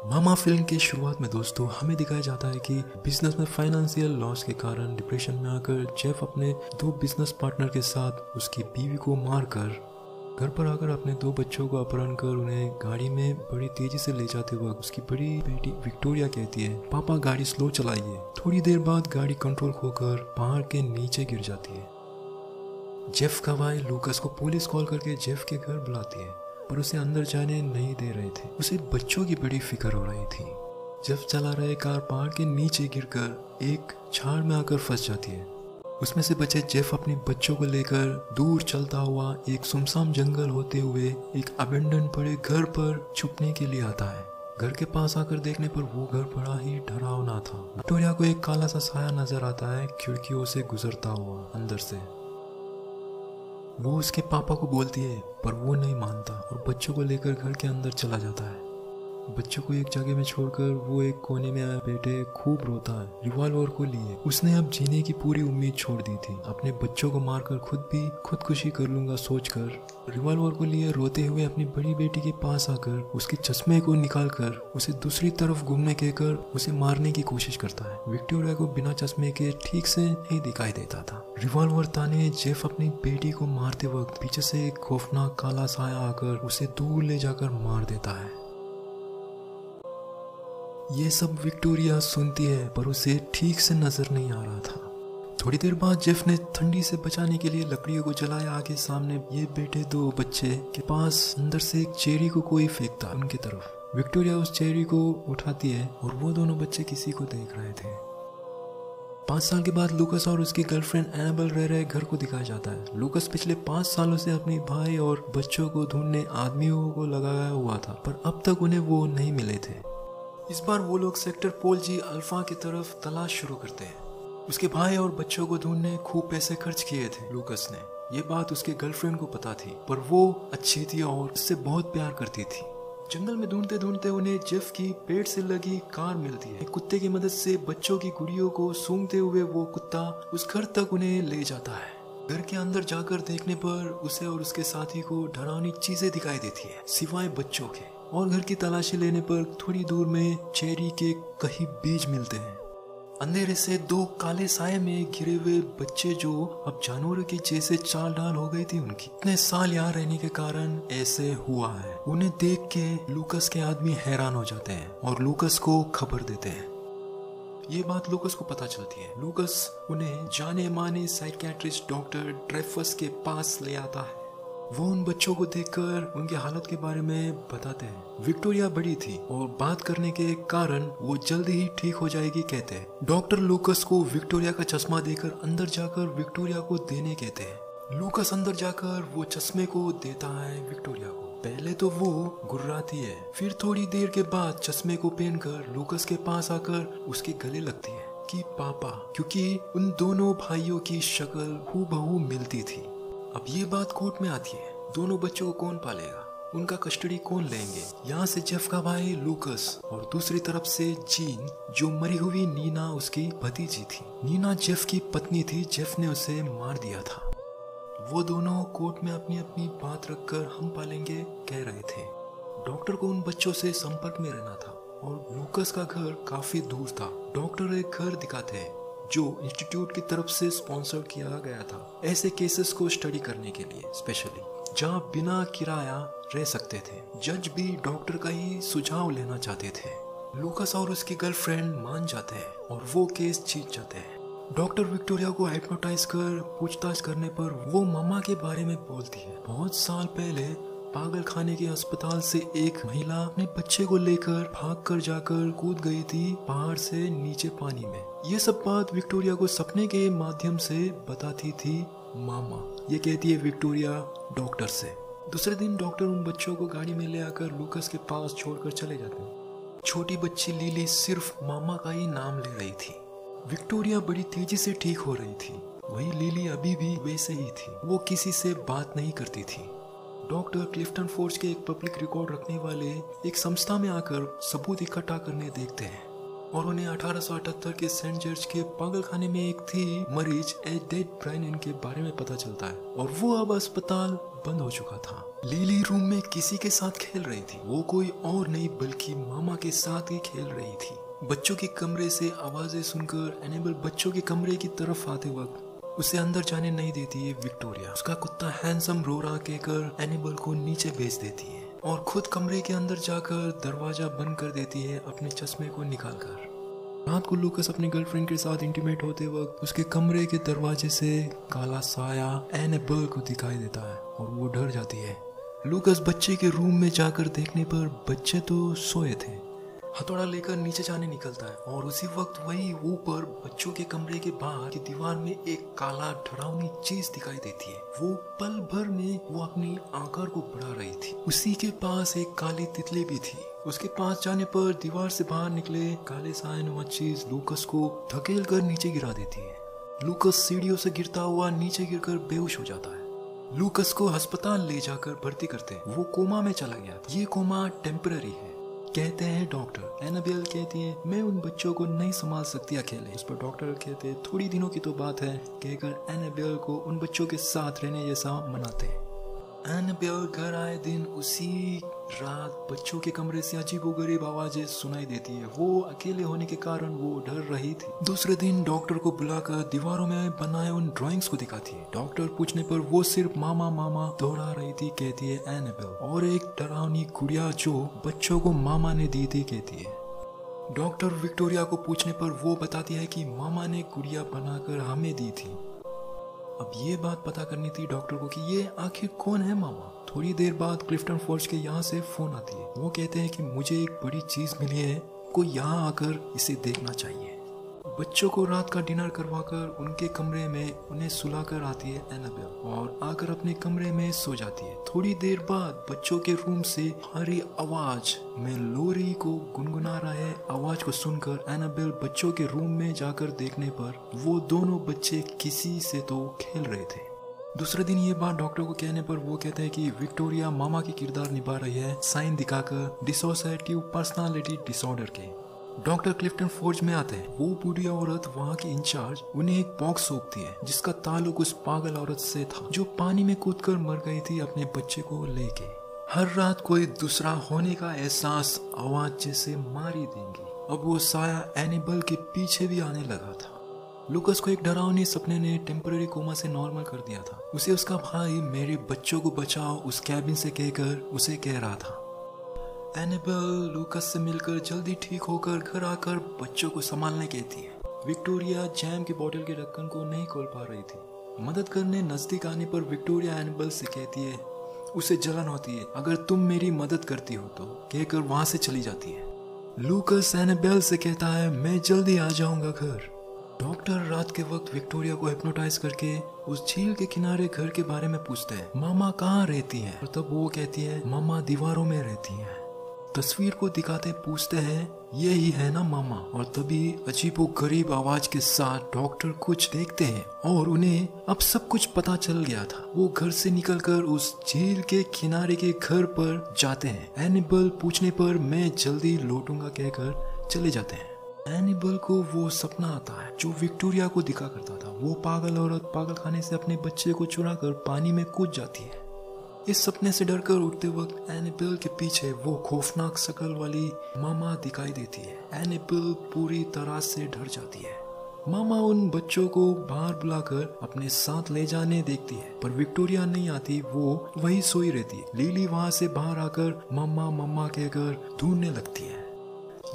मामा film की शुरुआत में दोस्तों हमें दिखाया जाता है कि बिजनेस में फाइनेंशियल लॉस के कारण डिप्रेशन में आकर जेफ अपने दो बिजनेस पार्टनर के साथ उसकी बीवी को मारकर घर पर आकर अपने दो बच्चों को अपहरण कर उन्हें गाड़ी में बड़ी तेजी से ले जाते वक्त उसकी बड़ी बेटी विक्टोरिया कहती है, पापा गाड़ी स्लो चलाइए। थोड़ी देर बाद गाड़ी कंट्रोल खोकर पहाड़ के नीचे गिर जाती है। जेफ का भाई लूकस को पुलिस कॉल करके जेफ के घर बुलाती है, पर उसे अंदर जाने नहीं दे रहे थे। उसे बच्चों की बड़ी फिक्र हो रही थी। जेफ चला रहे कार पहाड़ के नीचे गिरकर एक झाड़ में आकर फंस जाती है। उसमें से बचे जेफ अपने बच्चों को लेकर दूर चलता हुआ एक सुनसान जंगल होते हुए एक अबेंडन पड़े घर पर छुपने के लिए आता है। घर के पास आकर देखने पर वो घर बड़ा ही डरावना था। विक्टोरिया को एक काला सा साया नजर आता है खिड़कियों से गुजरता हुआ अंदर से। वो उसके पापा को बोलती है, पर वो नहीं मानता और बच्चों को लेकर घर के अंदर चला जाता है। बच्चों को एक जगह में छोड़कर वो एक कोने में बैठे खूब रोता है, रिवॉल्वर को लिए। उसने अब जीने की पूरी उम्मीद छोड़ दी थी। अपने बच्चों को मारकर खुद भी खुदकुशी कर लूंगा सोचकर रिवॉल्वर को लिए रोते हुए अपनी बड़ी बेटी के पास आकर उसके चश्मे को निकालकर उसे दूसरी तरफ घूमने कहकर उसे मारने की कोशिश करता है। विक्टोरिया को बिना चश्मे के ठीक से नहीं दिखाई देता था। रिवॉल्वर ताने जेफ अपनी बेटी को मारते वक्त पीछे से एक खौफनाक काला साया आकर उसे दूर ले जाकर मार देता है। ये सब विक्टोरिया सुनती है, पर उसे ठीक से नजर नहीं आ रहा था। थोड़ी देर बाद जेफ ने ठंडी से बचाने के लिए लकड़ियों को जलाया। आगे सामने ये बेटे दो बच्चे के पास अंदर से एक चेरी को कोई फेंकता उनकी तरफ। विक्टोरिया उस चेरी को उठाती है और वो दोनों बच्चे किसी को देख रहे थे। 5 साल के बाद लूकस और उसकी गर्लफ्रेंड एनाबेल रह रहे घर को दिखाया जाता है। लूकस पिछले 5 सालों से अपने भाई और बच्चों को ढूंढने आदमियों को लगाया हुआ था, पर अब तक उन्हें वो नहीं मिले थे। इस बार वो लोग सेक्टर पोल जी अल्फा की तरफ तलाश शुरू करते हैं। उसके भाई और बच्चों को ढूंढने खूब पैसे खर्च किए थे लूकस ने। ये बात उसके गर्लफ्रेंड को पता थी, पर वो अच्छी थी और उससे बहुत प्यार करती थी। जंगल में ढूंढते ढूंढते उन्हें जेफ की पेड़ से लगी कार मिलती है। एक कुत्ते की मदद से बच्चों की गुड़ियों को सूंघते हुए वो कुत्ता उस घर तक उन्हें ले जाता है। घर के अंदर जाकर देखने पर उसे और उसके साथी को डरावनी चीजें दिखाई देती है सिवाय बच्चों के। और घर की तलाशी लेने पर थोड़ी दूर में चेरी के कहीं बीज मिलते हैं। अंधेरे से दो काले साये में घिरे हुए बच्चे जो अब जानवरों की जैसे चाल डाल हो गई थी उनकी। इतने साल यहाँ रहने के कारण ऐसे हुआ है। उन्हें देख के लूकस के आदमी हैरान हो जाते हैं और लूकस को खबर देते हैं। ये बात लूकस को पता चलती है। लूकस उन्हें जाने माने साइकियाट्रिस्ट डॉक्टर ड्रेफस के पास ले आता है। वो उन बच्चों को देखकर उनकी हालत के बारे में बताते हैं। विक्टोरिया बड़ी थी और बात करने के कारण वो जल्दी ही ठीक हो जाएगी कहते हैं। डॉक्टर लूकस को विक्टोरिया का चश्मा देकर अंदर जाकर विक्टोरिया को देने कहते हैं। लूकस अंदर जाकर वो चश्मे को देता है विक्टोरिया को। पहले तो वो गुर्राती है, फिर थोड़ी देर के बाद चश्मे को पहनकर लूकस के पास आकर उसके गले लगती है कि पापा, क्योंकि उन दोनों भाइयों की शक्ल हूबहू मिलती थी। अब ये बात कोर्ट में आती है, दोनों बच्चों को कौन पालेगा, उनका कस्टडी कौन लेंगे। यहाँ से जेफ का भाई लूकस और दूसरी तरफ से जीन, जो मरी हुई नीना उसकी भतीजी थी। नीना जेफ की पत्नी थी, जेफ ने उसे मार दिया था। वो दोनों कोर्ट में अपनी अपनी बात रखकर हम पालेंगे कह रहे थे। डॉक्टर को उन बच्चों से संपर्क में रहना था और लूकस का घर काफी दूर था। डॉक्टर एक घर दिखाते हैं जो इंस्टीट्यूट की तरफ से स्पॉन्सर किया गया था ऐसे केसेस को स्टडी करने के लिए स्पेशली, जहाँ बिना किराया रह सकते थे। जज भी डॉक्टर का ही सुझाव लेना चाहते थे। लूकस और उसकी गर्लफ्रेंड मान जाते हैं और वो केस जीत जाते हैं। डॉक्टर विक्टोरिया को हिप्नोटाइज कर पूछताछ करने पर वो मामा के बारे में बोलती है। बहुत साल पहले पागल खाने के अस्पताल से एक महिला अपने बच्चे को लेकर भागकर जाकर कूद गई थी पहाड़ से नीचे पानी में। ये सब बात विक्टोरिया को सपने के माध्यम से बताती थी मामा। ये कहती है विक्टोरिया डॉक्टर से। दूसरे दिन डॉक्टर उन बच्चों को गाड़ी में ले आकर लूकस के पास छोड़कर चले जाते हैं। छोटी बच्ची लिली सिर्फ मामा का ही नाम ले रही थी। विक्टोरिया बड़ी तेजी से ठीक हो रही थी, वही लिली अभी भी वैसे ही थी। वो किसी से बात नहीं करती थी। डॉक्टर क्लिफ्टन फोर्स के एक पब्लिक रिकॉर्ड रखने वाले एक संस्था में आकर सबूत इकट्ठा करने देखते हैं। और उन्हें 1878 के सेंट जॉर्ज के पागलखाने में एक थी मरीज ए डेड ब्रायन के बारे में पता चलता है और वो अब अस्पताल बंद हो चुका था। लिली रूम में किसी के साथ खेल रही थी। वो कोई और नहीं बल्कि मामा के साथ ही खेल रही थी। बच्चों के कमरे से आवाजें सुनकर एनेबल बच्चों के कमरे की तरफ आते वक्त उसे अंदर जाने नहीं देती है विक्टोरिया। उसका कुत्ता हैंडसम रो रहा कहकर एनेबल को नीचे भेज देती है और खुद कमरे के अंदर जाकर दरवाजा बंद कर देती है अपने चश्मे को निकालकर। रात को लूकस अपनी गर्लफ्रेंड के साथ इंटीमेट होते वक्त उसके कमरे के दरवाजे से काला साया एनेबल को दिखाई देता है और वो डर जाती है। लूकस बच्चे के रूम में जाकर देखने पर बच्चे तो सोए थे। हथौड़ा लेकर नीचे जाने निकलता है और उसी वक्त वही ऊपर बच्चों के कमरे के बाहर की दीवार में एक काला डरावनी चीज दिखाई देती है। वो पल भर में वो अपनी आकार को बढ़ा रही थी। उसी के पास एक काली तितली भी थी। उसके पास जाने पर दीवार से बाहर निकले काले सायनुमा चीज लूकस को धकेल कर नीचे गिरा देती है। लूकस सीढ़ियों से गिरता हुआ नीचे गिरकर बेहोश हो जाता है। लूकस को अस्पताल ले जाकर भर्ती करते हैं। वो कोमा में चला गया था। ये कोमा टेम्पररी है कहते हैं डॉक्टर। एनाबेल कहती है मैं उन बच्चों को नहीं संभाल सकती अकेले। इस पर डॉक्टर कहते हैं थोड़ी दिनों की तो बात है कहकर एनाबेल को उन बच्चों के साथ रहने जैसा मनाते हैं। एनाबेल घर आए दिन उसी रात बच्चों के कमरे से अजीबोगरीब आवाजें सुनाई देती है। वो अकेले होने के कारण वो डर रही थी। दूसरे दिन डॉक्टर को बुलाकर दीवारों में बनाए उन ड्राइंग्स को दिखाती है। डॉक्टर पूछने पर वो सिर्फ मामा मामा दोहरा रही थी कहती है एनाबेल, और एक डरावनी गुड़िया जो बच्चों को मामा ने दी थी कहती है। डॉक्टर विक्टोरिया को पूछने पर वो बताती है कि मामा ने गुड़िया बनाकर हमें दी थी। अब ये बात पता करनी थी डॉक्टर को कि ये आखिर कौन है मामा। थोड़ी देर बाद क्लिफ्टन फोर्ज के यहाँ से फोन आती है। वो कहते हैं कि मुझे एक बड़ी चीज मिली है, कोई यहाँ आकर इसे देखना चाहिए। बच्चों को रात का डिनर करवाकर उनके कमरे में उन्हें सुलाकर आती है एनाबेल और आकर अपने कमरे में सो जाती है। थोड़ी देर बाद बच्चों के रूम से भारी आवाज में लोरी को गुनगुना रहे आवाज को सुनकर एनाबेल बच्चों के रूम में जाकर देखने पर वो दोनों बच्चे किसी से तो खेल रहे थे। दूसरे दिन ये बात डॉक्टर को कहने पर वो कहते हैं कि विक्टोरिया मामा की किरदार निभा रही है साइन दिखाकर डिसोसिएटिव पर्सनालिटी डिसऑर्डर के। डॉक्टर क्लिफ्टन फोर्ज में आते हैं। वो बूढ़ी औरत वहाँ की इंचार्ज उन्हें एक बॉक्स सौंपती है जिसका ताल्लुक उस पागल औरत से था जो पानी में कूदकर मर गई थी अपने बच्चे को लेके। हर रात कोई दूसरा होने का एहसास आवाज जैसे मारी देंगी। अब वो साया एनेबल के पीछे भी आने लगा था। लूकस को एक डरावनी सपने ने टेम्पररी कोमा से नॉर्मल कर दिया था। उसे उसका भाई मेरे बच्चों को बचाओ उस कैबिन से कहकर उसे कह रहा था। एनेबल लूकस से मिलकर जल्दी ठीक होकर घर आकर बच्चों को संभालने कहती है। विक्टोरिया जैम की बोतल के ढक्कन को नहीं खोल पा रही थी। मदद करने नजदीक आने पर विक्टोरिया एनेबल से कहती है उसे जलन होती है, अगर तुम मेरी मदद करती हो तो कहकर वहां से चली जाती है। लूकस एनेबल से कहता है मैं जल्दी आ जाऊंगा घर। डॉक्टर रात के वक्त विक्टोरिया को हिप्नोटाइज करके उस झील के किनारे घर के बारे में पूछते हैं मामा कहाँ रहती हैं? और तब वो कहती है मामा दीवारों में रहती हैं। तस्वीर को दिखाते पूछते हैं ये ही है ना मामा? और तभी अजीबोगरीब आवाज के साथ डॉक्टर कुछ देखते हैं और उन्हें अब सब कुछ पता चल गया था। वो घर से निकलकर उस झील के किनारे के घर पर जाते हैं। एनेबल पूछने पर मैं जल्दी लौटूंगा कहकर चले जाते हैं। एनेबल को वो सपना आता है जो विक्टोरिया को दिखा करता था। वो पागल औरत पागलखाने से अपने बच्चे को चुराकर पानी में कूद जाती है। इस सपने से डरकर उठते वक्त एनेबल के पीछे वो खौफनाक शक्ल वाली मामा दिखाई देती है। एनेबल पूरी तरह से डर जाती है। मामा उन बच्चों को बाहर बुलाकर अपने साथ ले जाने देखती है पर विक्टोरिया नहीं आती। वो वही सोई रहती है। लिली वहां से बाहर आकर मम्मा मम्मा कहकर ढूंढने लगती है।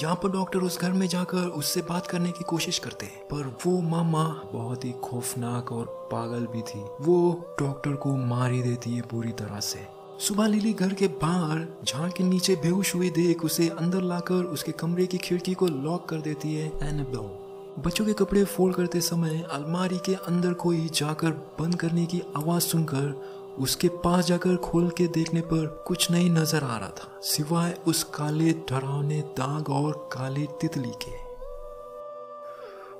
यहाँ पर डॉक्टर उस घर में जाकर उससे बात करने की कोशिश करते हैं पर वो मामा बहुत ही खौफनाक और पागल भी थी। वो डॉक्टर को मार ही देती है पूरी तरह से। सुबह लिली घर के बाहर झाड़ के नीचे बेहोश हुई देख उसे अंदर लाकर उसके कमरे की खिड़की को लॉक कर देती है एनेबल। बच्चों के कपड़े फोल्ड करते समय अलमारी के अंदर कोई जाकर बंद करने की आवाज सुनकर उसके पास जाकर खोल के देखने पर कुछ नहीं नजर आ रहा था सिवाय उस काले डरावने दाग और काली तितली के।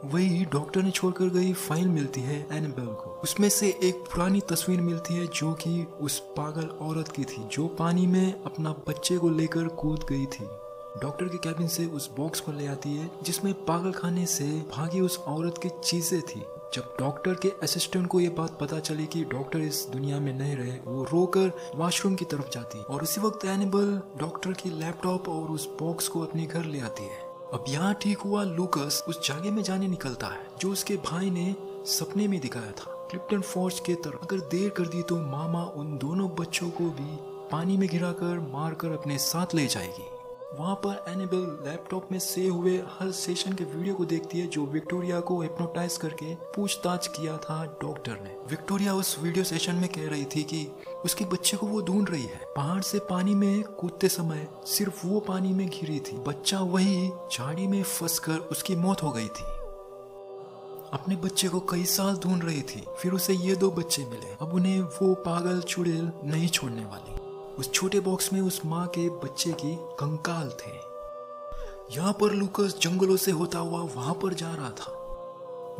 वही डॉक्टर ने छोड़कर गई फाइल मिलती है एनेबल को। उसमें से एक पुरानी तस्वीर मिलती है जो कि उस पागल औरत की थी जो पानी में अपना बच्चे को लेकर कूद गई थी। डॉक्टर के कैबिन से उस बॉक्स को ले आती है जिसमें पागलखाने से भागी उस औरत की चीजें थी। जब डॉक्टर के असिस्टेंट को ये बात पता चली कि डॉक्टर इस दुनिया में नहीं रहे, वो रोकर वॉशरूम की तरफ जाती है और उसी वक्त एनिबल डॉक्टर की लैपटॉप और उस बॉक्स को अपने घर ले आती है। अब यहाँ ठीक हुआ लूकस उस जगह में जाने निकलता है जो उसके भाई ने सपने में दिखाया था, क्लिफ्टन फॉल्स के तरफ। अगर देर कर दी तो मामा उन दोनों बच्चों को भी पानी में गिराकर मारकर अपने साथ ले जाएगी। वहाँ पर एनिबल लैपटॉप में सेव हुए हर सेशन के वीडियो को देखती है जो विक्टोरिया को हिप्नोटाइज करके पूछताछ किया था डॉक्टर ने। विक्टोरिया उस वीडियो सेशन में कह रही थी कि उसके बच्चे को वो ढूंढ रही है। पहाड़ से पानी में कूदते समय सिर्फ वो पानी में गिरी थी, बच्चा वही झाड़ी में फंसकर उसकी मौत हो गई थी। अपने बच्चे को कई साल ढूंढ रही थी, फिर उसे ये 2 बच्चे मिले। अब उन्हें वो पागल चुड़ैल नहीं छोड़ने वाली। उस छोटे बॉक्स में उस माँ के बच्चे की कंकाल थे। यहाँ पर लूकस जंगलों से होता हुआ वहां पर जा रहा था।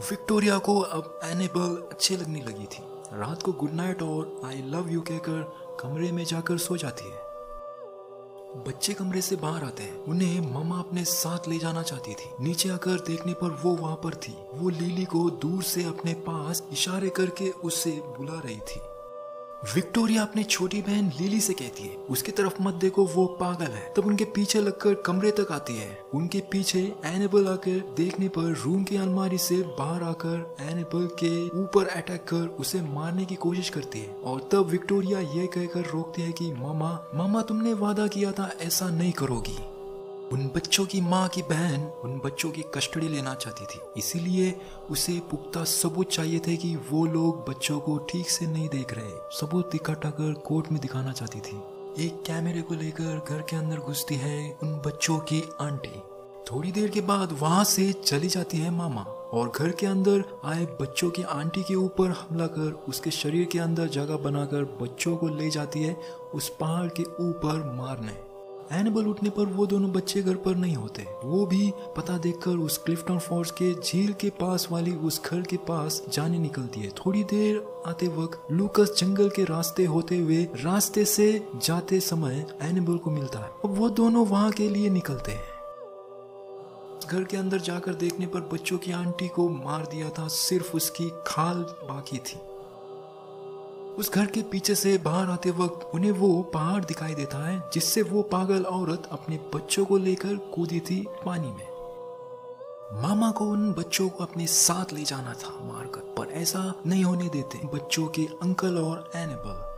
विक्टोरिया को अब एनिबल अच्छी लगने लगी थी। रात को गुड नाइट और आई लव यू कहकर कमरे में जाकर सो जाती है। बच्चे कमरे से बाहर आते हैं। उन्हें मामा अपने साथ ले जाना चाहती थी। नीचे आकर देखने पर वो वहां पर थी। वो लिली को दूर से अपने पास इशारे करके उससे बुला रही थी। विक्टोरिया अपनी छोटी बहन लिली से कहती है उसकी तरफ मत देखो, वो पागल है। तब उनके पीछे लगकर कमरे तक आती है। उनके पीछे एनिबल आकर देखने पर रूम की अलमारी से बाहर आकर एनिबल के ऊपर अटैक कर उसे मारने की कोशिश करती है और तब विक्टोरिया ये कहकर रोकती है कि मामा तुमने वादा किया था ऐसा नहीं करोगी। उन बच्चों की माँ की बहन उन बच्चों की कस्टडी लेना चाहती थी, इसीलिए उसे पुख्ता सबूत चाहिए थे कि वो लोग बच्चों को ठीक से नहीं देख रहे। सबूत इकट्ठा कर कोर्ट में दिखाना चाहती थी। एक कैमरे को लेकर घर के अंदर घुसती है उन बच्चों की आंटी। थोड़ी देर के बाद वहां से चली जाती है मामा और घर के अंदर आए बच्चों की आंटी के ऊपर हमला कर उसके शरीर के अंदर जगह बनाकर बच्चों को ले जाती है उस पहाड़ के ऊपर मारने। एनिबल उठने पर वो दोनों बच्चे घर पर नहीं होते। वो भी पता देखकर उस क्लिफ्टन फॉल्स के झील के पास वाली उस घर के पास जाने निकलती है। थोड़ी देर आते वक्त लूकस जंगल के रास्ते होते हुए रास्ते से जाते समय एनिबल को मिलता है। अब वो दोनों वहां के लिए निकलते हैं। घर के अंदर जाकर देखने पर बच्चों की आंटी को मार दिया था, सिर्फ उसकी खाल बाकी थी। उस घर के पीछे से बाहर आते वक्त उन्हें वो पहाड़ दिखाई देता है जिससे वो पागल औरत अपने बच्चों को लेकर कूदी थी पानी में। मामा को उन बच्चों को अपने साथ ले जाना था मारकर, पर ऐसा नहीं होने देते बच्चों के अंकल और एनिबल।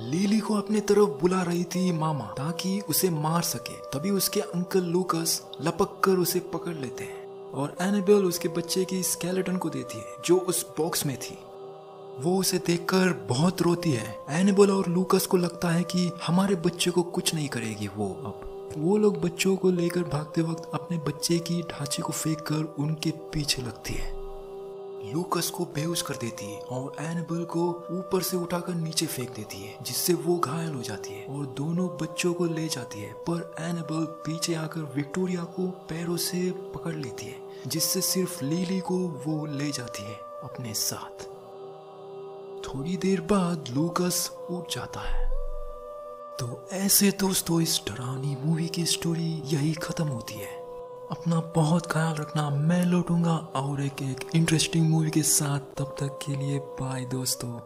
लिली को अपने तरफ बुला रही थी मामा ताकि उसे मार सके। तभी उसके अंकल लूकस लपक कर उसे पकड़ लेते हैं और एनिबल उसके बच्चे की स्केलेटन को देती है जो उस बॉक्स में थी। वो उसे देखकर बहुत रोती है। एनिबल और लूकस को लगता है कि हमारे बच्चे को कुछ नहीं करेगी वो। अब वो लोग बच्चों को लेकर भागते वक्त अपने बच्चे की ढांचे को फेंक कर उनके पीछे लगती है। लूकस को बेहोश कर देती है और एनिबल को ऊपर से उठाकर नीचे फेंक देती है जिससे वो घायल हो जाती है और दोनों बच्चों को ले जाती है। पर एनिबल पीछे आकर विक्टोरिया को पैरों से पकड़ लेती है जिससे सिर्फ लिली को वो ले जाती है अपने साथ। थोड़ी देर बाद लूकस उठ जाता है। तो ऐसे दोस्तों इस डरावनी मूवी की स्टोरी यही खत्म होती है। अपना बहुत ख्याल रखना, मैं लौटूंगा और एक इंटरेस्टिंग मूवी के साथ। तब तक के लिए बाय दोस्तों।